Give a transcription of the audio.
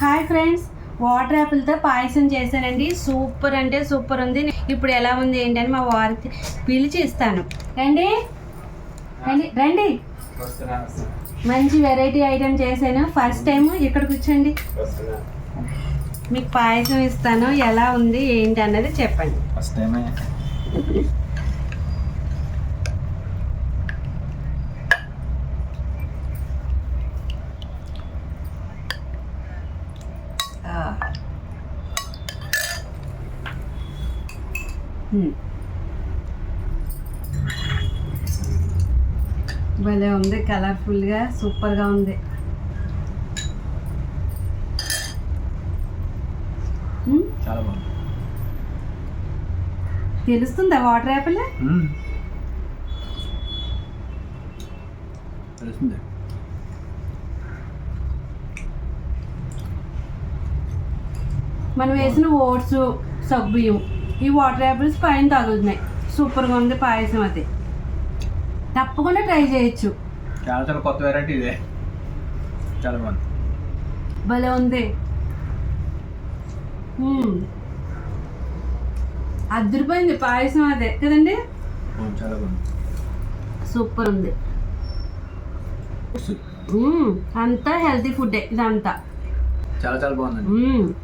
Hi friends, water యాపిల్తో పాయసం చేశానండి. Super అంటే super ఉంది. ఇప్పుడు ఎలా ఉంది ఏంటని మా వారికి పిలిచి ఇస్తాను. రండి రండి రండి. మంచి వెరైటీ ఐటెం చేశాను. ఫస్ట్ టైం ఇక్కడ కూర్చోండి, మీకు పాయసం ఇస్తాను. ఎలా ఉంది ఏంటి అన్నది చెప్పండి. ఫస్ట్ టైమే. భలే ఉంది, కలర్ఫుల్గా సూపర్గా ఉంది. చాలా బాగుంది. తెలుస్తుందా వాటర్ యాపిల్? తెలుస్తుంది. మనం వేసిన ఓట్స్, సగ్గుబియ్యం, ఈ వాటర్ యాపిల్స్ పైన తగులుతున్నాయి. సూపర్గా ఉంది పాయసం. అది తప్పకుండా ట్రై చేయొచ్చు. చాలా చాలా కొత్త వెరైటీ ఇదే. చాలా బాగుంది. భలే ఉంది. అదిరిపోయింది పాయసం. అదే కదండి, చాలా బాగుంది. సూపర్ ఉంది. అంతా హెల్తీ ఫుడ్డే ఇదంతా. చాలా చాలా బాగుందండి.